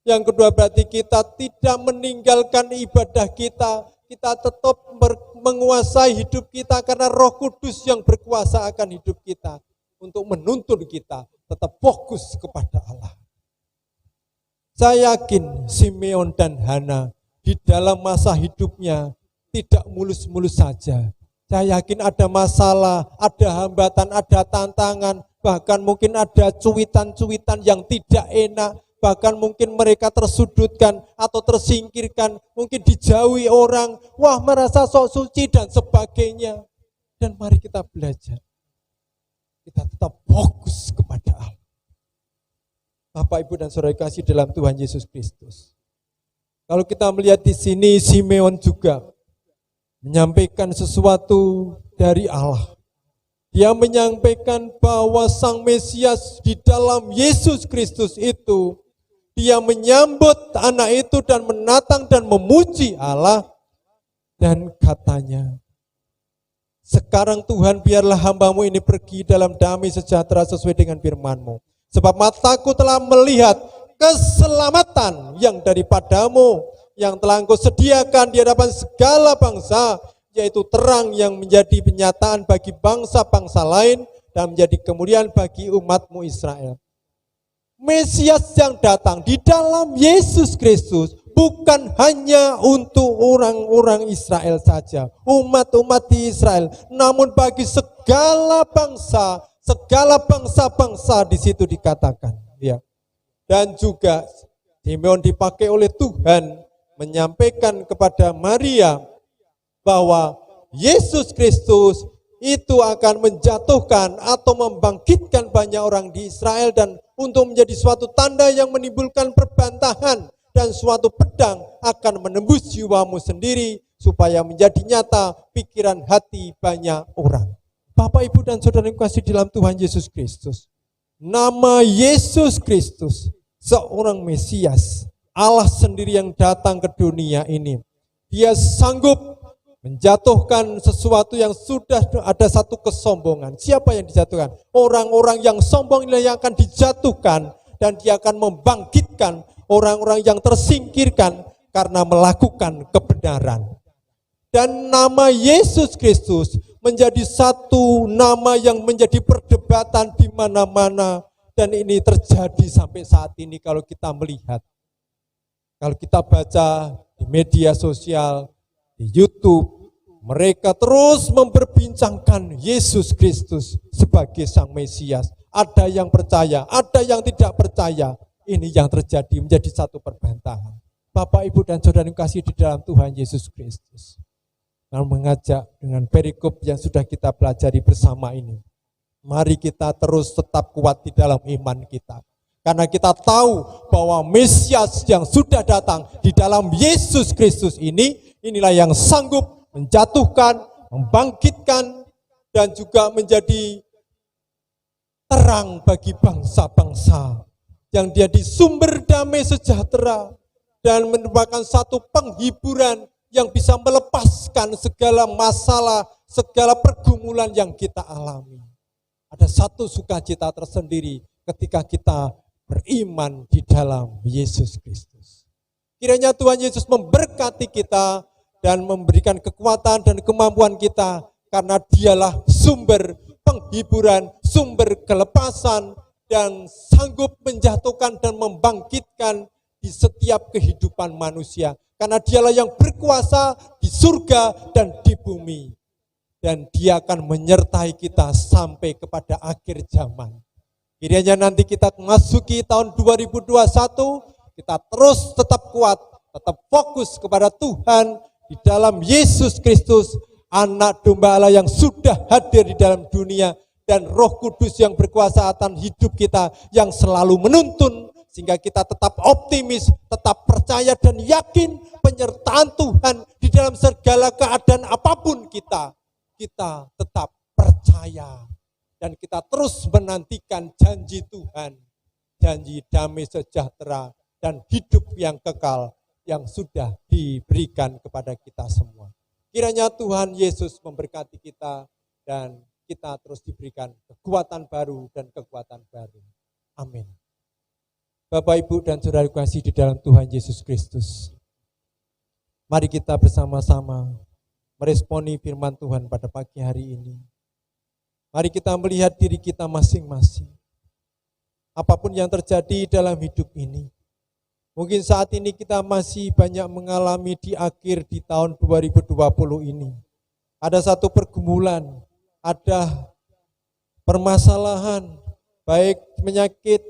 Yang kedua berarti kita tidak meninggalkan ibadah kita tetap menguasai hidup kita karena Roh Kudus yang berkuasa akan hidup kita untuk menuntun kita tetap fokus kepada Allah. Saya yakin Simeon dan Hana di dalam masa hidupnya tidak mulus-mulus saja. Saya yakin ada masalah, ada hambatan, ada tantangan, bahkan mungkin ada cuitan-cuitan yang tidak enak, bahkan mungkin mereka tersudutkan atau tersingkirkan, mungkin dijauhi orang, wah merasa sok suci dan sebagainya. Dan mari kita belajar. Kita tetap fokus kepada Allah. Bapak, Ibu, dan Saudara kasih dalam Tuhan Yesus Kristus. Kalau kita melihat di sini, Simeon juga menyampaikan sesuatu dari Allah. Dia menyampaikan bahwa Sang Mesias di dalam Yesus Kristus itu, dia menyambut anak itu dan menatang dan memuji Allah. Dan katanya, sekarang Tuhan biarlah hambamu ini pergi dalam damai sejahtera sesuai dengan firman-Mu. Sebab mataku telah melihat keselamatan yang daripadamu, yang telah Engkau sediakan di hadapan segala bangsa, yaitu terang yang menjadi penyataan bagi bangsa-bangsa lain dan menjadi kemuliaan bagi umat-Mu Israel. Mesias yang datang di dalam Yesus Kristus bukan hanya untuk orang-orang Israel saja, umat-umat di Israel, namun bagi segala bangsa-bangsa di situ dikatakan, ya. Dan juga Simeon dipakai oleh Tuhan menyampaikan kepada Maria bahwa Yesus Kristus itu akan menjatuhkan atau membangkitkan banyak orang di Israel dan untuk menjadi suatu tanda yang menimbulkan perbantahan dan suatu pedang akan menembus jiwamu sendiri supaya menjadi nyata pikiran hati banyak orang. Bapak, Ibu, dan Saudara yang kasih dalam Tuhan Yesus Kristus, nama Yesus Kristus, seorang Mesias, Allah sendiri yang datang ke dunia ini. Dia sanggup menjatuhkan sesuatu yang sudah ada satu kesombongan. Siapa yang dijatuhkan? Orang-orang yang sombong inilah yang akan dijatuhkan, dan dia akan membangkitkan orang-orang yang tersingkirkan karena melakukan kebenaran. Dan nama Yesus Kristus menjadi satu nama yang menjadi perdebatan di mana-mana, dan ini terjadi sampai saat ini kalau kita melihat. Kalau kita baca di media sosial, di YouTube, mereka terus memperbincangkan Yesus Kristus sebagai Sang Mesias. Ada yang percaya, ada yang tidak percaya. Ini yang terjadi menjadi satu perbantahan. Bapak, Ibu, dan Saudara yang kasih di dalam Tuhan Yesus Kristus, yang mengajak dengan perikop yang sudah kita pelajari bersama ini. Mari kita terus tetap kuat di dalam iman kita. Karena kita tahu bahwa Mesias yang sudah datang di dalam Yesus Kristus ini, inilah yang sanggup menjatuhkan, membangkitkan, dan juga menjadi terang bagi bangsa-bangsa. Yang dia di sumber damai sejahtera dan merupakan satu penghiburan yang bisa melepaskan segala masalah, segala pergumulan yang kita alami. Ada satu sukacita tersendiri ketika kita beriman di dalam Yesus Kristus. Kiranya Tuhan Yesus memberkati kita dan memberikan kekuatan dan kemampuan kita, karena Dialah sumber penghiburan, sumber kelepasan, dan sanggup menjatuhkan dan membangkitkan di setiap kehidupan manusia. Karena Dialah yang berkuasa di surga dan di bumi. Dan Dia akan menyertai kita sampai kepada akhir zaman. Kiranya nanti kita memasuki tahun 2021, kita terus tetap kuat, tetap fokus kepada Tuhan di dalam Yesus Kristus, Anak Domba Allah yang sudah hadir di dalam dunia, dan Roh Kudus yang berkuasa atas hidup kita, yang selalu menuntun, sehingga kita tetap optimis, tetap percaya dan yakin penyertaan Tuhan di dalam segala keadaan apapun kita tetap percaya. Dan kita terus menantikan janji Tuhan, janji damai sejahtera dan hidup yang kekal yang sudah diberikan kepada kita semua. Kiranya Tuhan Yesus memberkati kita dan kita terus diberikan kekuatan baru dan kekuatan baru. Amin. Bapak, Ibu, dan saudara kasih di dalam Tuhan Yesus Kristus, mari kita bersama-sama meresponi firman Tuhan pada pagi hari ini. Mari kita melihat diri kita masing-masing. Apapun yang terjadi dalam hidup ini, mungkin saat ini kita masih banyak mengalami di akhir di tahun 2020 ini. Ada satu pergumulan, ada permasalahan, baik penyakit,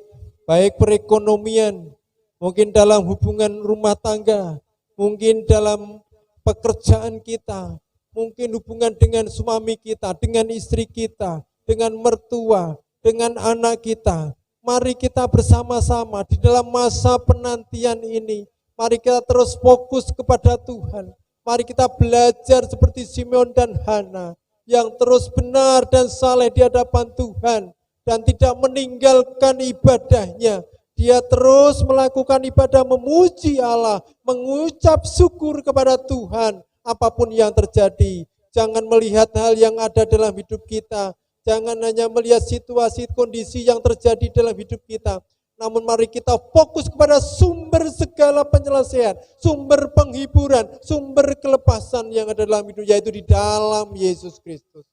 baik perekonomian, mungkin dalam hubungan rumah tangga, mungkin dalam pekerjaan kita, mungkin hubungan dengan suami kita, dengan istri kita, dengan mertua, dengan anak kita. Mari kita bersama-sama di dalam masa penantian ini, mari kita terus fokus kepada Tuhan. Mari kita belajar seperti Simeon dan Hana, yang terus benar dan saleh di hadapan Tuhan, dan tidak meninggalkan ibadahnya. Dia terus melakukan ibadah memuji Allah, mengucap syukur kepada Tuhan. Apapun yang terjadi, jangan melihat hal yang ada dalam hidup kita. Jangan hanya melihat situasi kondisi yang terjadi dalam hidup kita. Namun mari kita fokus kepada sumber segala penyelesaian, sumber penghiburan, sumber kelepasan yang ada dalam hidup, yaitu di dalam Yesus Kristus.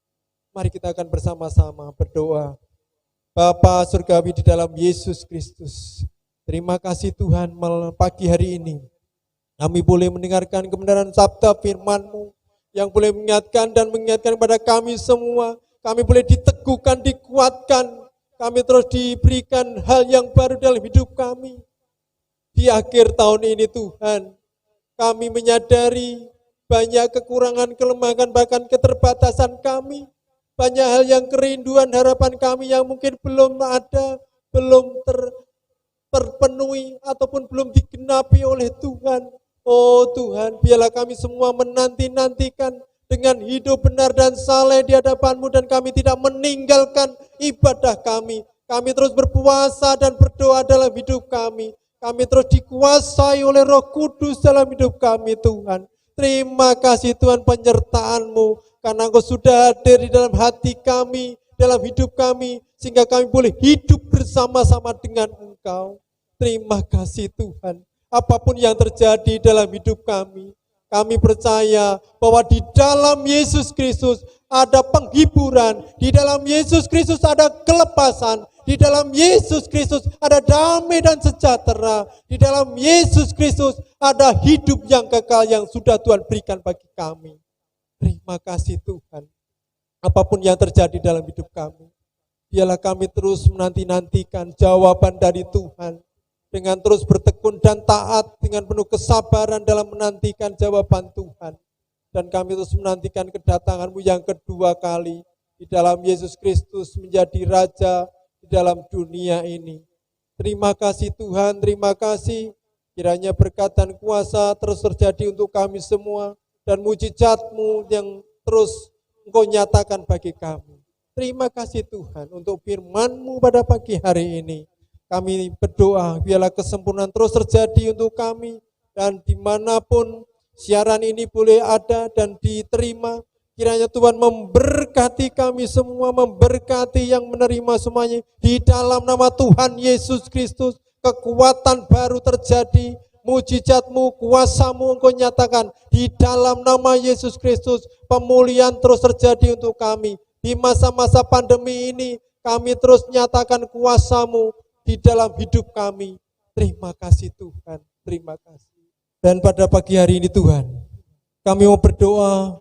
Mari kita akan bersama-sama berdoa. Bapa surgawi di dalam Yesus Kristus, terima kasih Tuhan pagi hari ini. Kami boleh mendengarkan kebenaran sabda firman-Mu yang boleh mengingatkan dan mengingatkan kepada kami semua. Kami boleh diteguhkan, dikuatkan. Kami terus diberikan hal yang baru dalam hidup kami. Di akhir tahun ini Tuhan, kami menyadari banyak kekurangan, kelemahan, bahkan keterbatasan kami. Banyak hal yang kerinduan, harapan kami yang mungkin belum ada, belum terpenuhi, ataupun belum digenapi oleh Tuhan. Oh Tuhan, biarlah kami semua menanti-nantikan dengan hidup benar dan saleh di hadapan-Mu, dan kami tidak meninggalkan ibadah kami. Kami terus berpuasa dan berdoa dalam hidup kami. Kami terus dikuasai oleh Roh Kudus dalam hidup kami Tuhan. Terima kasih Tuhan penyertaan-Mu, karena Engkau sudah hadir di dalam hati kami, dalam hidup kami, sehingga kami boleh hidup bersama-sama dengan Engkau. Terima kasih Tuhan. Apapun yang terjadi dalam hidup kami percaya bahwa di dalam Yesus Kristus ada penghiburan, di dalam Yesus Kristus ada kelepasan, di dalam Yesus Kristus ada damai dan sejahtera, di dalam Yesus Kristus ada hidup yang kekal yang sudah Tuhan berikan bagi kami. Terima kasih Tuhan. Apapun yang terjadi dalam hidup kami, biarlah kami terus menanti-nantikan jawaban dari Tuhan, dengan terus bertekun dan taat, dengan penuh kesabaran dalam menantikan jawaban Tuhan. Dan kami terus menantikan kedatangan-Mu yang kedua kali, di dalam Yesus Kristus menjadi Raja di dalam dunia ini. Terima kasih Tuhan, terima kasih. Kiranya berkat dan kuasa terus terjadi untuk kami semua, dan mujizat-Mu yang terus Engkau nyatakan bagi kami. Terima kasih Tuhan untuk firman-Mu pada pagi hari ini. Kami berdoa biarlah kesempurnaan terus terjadi untuk kami, dan dimanapun siaran ini boleh ada dan diterima, Kiranya Tuhan memberkati kami semua, memberkati yang menerima semuanya. Di dalam nama Tuhan Yesus Kristus, kekuatan baru terjadi, mujizat-Mu, kuasa-Mu Engkau nyatakan. Di dalam nama Yesus Kristus, pemulihan terus terjadi untuk kami. Di masa-masa pandemi ini, kami terus nyatakan kuasa-Mu di dalam hidup kami. Terima kasih Tuhan, terima kasih. Dan pada pagi hari ini Tuhan, kami mau berdoa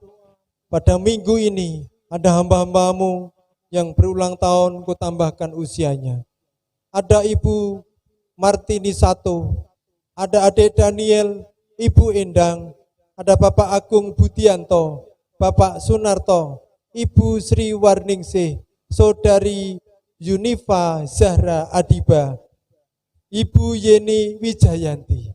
pada minggu ini, ada hamba-hamba-Mu yang berulang tahun Kau tambahkan usianya. Ada Ibu Martini Sato, ada Adik Daniel, Ibu Endang, ada Bapak Agung Budianto, Bapak Sunarto, Ibu Sri Warningsih, Saudari Yunifa Zahra Adiba, Ibu Yeni Wijayanti.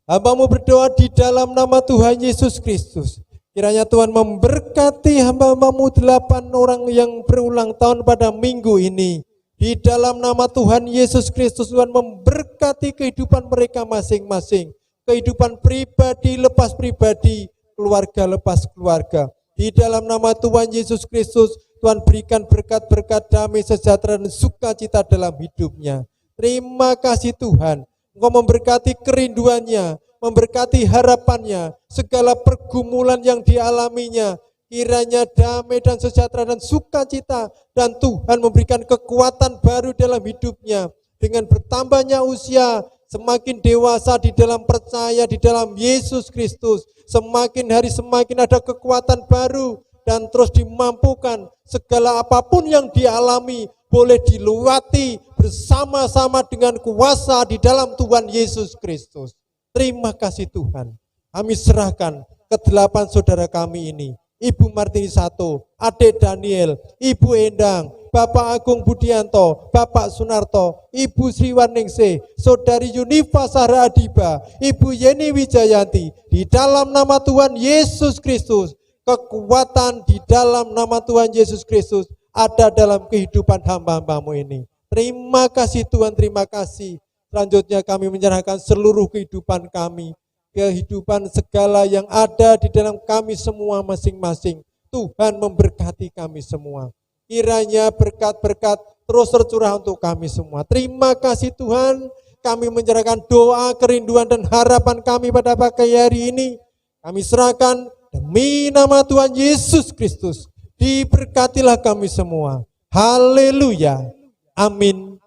Hamba-Mu berdoa di dalam nama Tuhan Yesus Kristus. Kiranya Tuhan memberkati hamba-Mu 8 orang yang berulang tahun pada minggu ini. Di dalam nama Tuhan Yesus Kristus, Tuhan memberkati kehidupan mereka masing-masing. Kehidupan pribadi lepas pribadi, keluarga lepas keluarga. Di dalam nama Tuhan Yesus Kristus, Tuhan berikan berkat-berkat damai, sejahtera, dan sukacita dalam hidupnya. Terima kasih Tuhan. Engkau memberkati kerinduannya, memberkati harapannya, segala pergumulan yang dialaminya. Kiranya damai dan sejahtera dan sukacita, dan Tuhan memberikan kekuatan baru dalam hidupnya. Dengan bertambahnya usia, semakin dewasa di dalam percaya di dalam Yesus Kristus. Semakin hari semakin ada kekuatan baru, dan terus dimampukan segala apapun yang dialami boleh diluati bersama-sama dengan kuasa di dalam Tuhan Yesus Kristus. Terima kasih Tuhan. Kami serahkan ke 8 saudara kami ini. Ibu Martini Sato, Adik Daniel, Ibu Endang, Bapak Agung Budianto, Bapak Sunarto, Ibu Sri Warningsih, Saudari Yunifa Zahra Adiba, Ibu Yeni Wijayanti. Di dalam nama Tuhan Yesus Kristus, kekuatan di dalam nama Tuhan Yesus Kristus ada dalam kehidupan hamba-hamba-Mu ini. Terima kasih Tuhan, terima kasih. Selanjutnya kami menyerahkan seluruh kehidupan kami, kehidupan segala yang ada di dalam kami semua masing-masing. Tuhan memberkati kami semua. Kiranya berkat-berkat terus tercurah untuk kami semua. Terima kasih Tuhan, kami menyerahkan doa, kerinduan, dan harapan kami pada pagi hari ini. Kami serahkan demi nama Tuhan Yesus Kristus. Diberkatilah kami semua. Haleluya. Amin.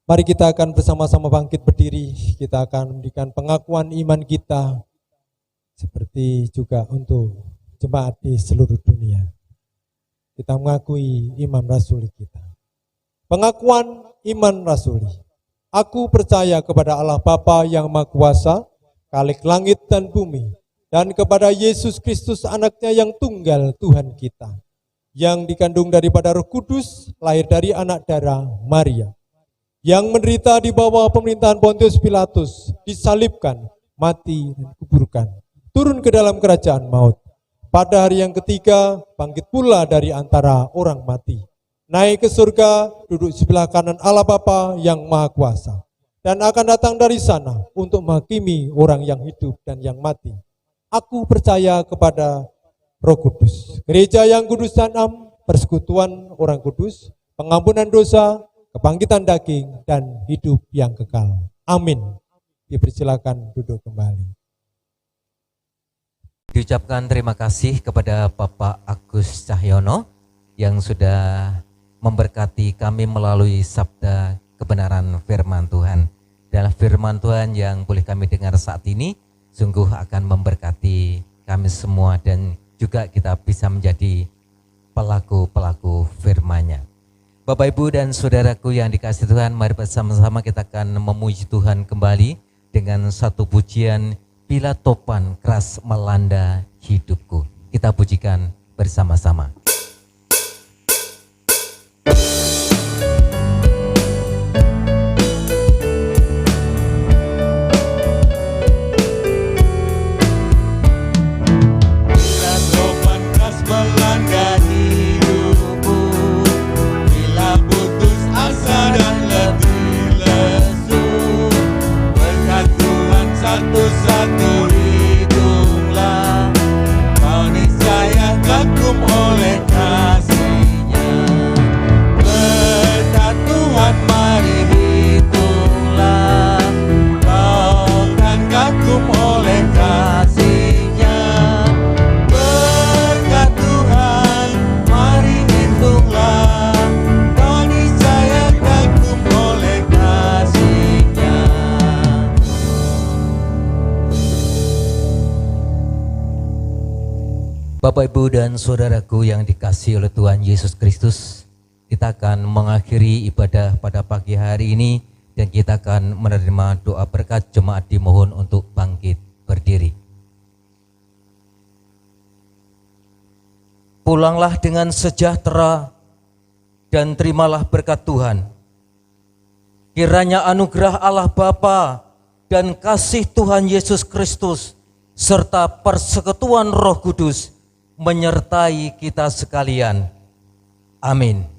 Mari kita akan bersama-sama bangkit berdiri. Kita akan memberikan pengakuan iman kita. Seperti juga untuk jemaat di seluruh dunia. Kita mengakui iman rasuli kita. Pengakuan iman rasuli. Aku percaya kepada Allah Bapa yang Maha Kuasa, Khalik langit dan bumi, dan kepada Yesus Kristus anaknya yang tunggal Tuhan kita, yang dikandung daripada Roh Kudus, lahir dari anak darah Maria, yang menderita di bawah pemerintahan Pontius Pilatus, disalibkan, mati dan dikuburkan, turun ke dalam kerajaan maut. Pada hari yang ketiga, bangkit pula dari antara orang mati, naik ke surga, duduk sebelah kanan Allah Bapa yang Maha Kuasa, dan akan datang dari sana untuk menghakimi orang yang hidup dan yang mati. Aku percaya kepada Roh Kudus, gereja yang kudus dan am, persekutuan orang kudus, pengampunan dosa, kebangkitan daging, dan hidup yang kekal. Amin. Dipersilakan duduk kembali. Diucapkan terima kasih kepada Bapak Agus Cahyono yang sudah memberkati kami melalui sabda kebenaran firman Tuhan. Dalam firman Tuhan yang boleh kami dengar saat ini, sungguh akan memberkati kami semua dan juga kita bisa menjadi pelaku-pelaku firman-Nya. Bapak, Ibu, dan saudaraku yang dikasihi Tuhan, mari bersama-sama kita akan memuji Tuhan kembali dengan satu pujian, bila topan keras melanda hidupku. Kita pujikan bersama-sama. Satu hiduplah, kau niscaya kagum. Bapak, Ibu, dan saudaraku yang dikasihi oleh Tuhan Yesus Kristus, kita akan mengakhiri ibadah pada pagi hari ini dan kita akan menerima doa berkat. Jemaat dimohon untuk bangkit berdiri. Pulanglah dengan sejahtera dan terimalah berkat Tuhan. Kiranya anugerah Allah Bapa dan kasih Tuhan Yesus Kristus serta persekutuan Roh Kudus menyertai kita sekalian. Amin.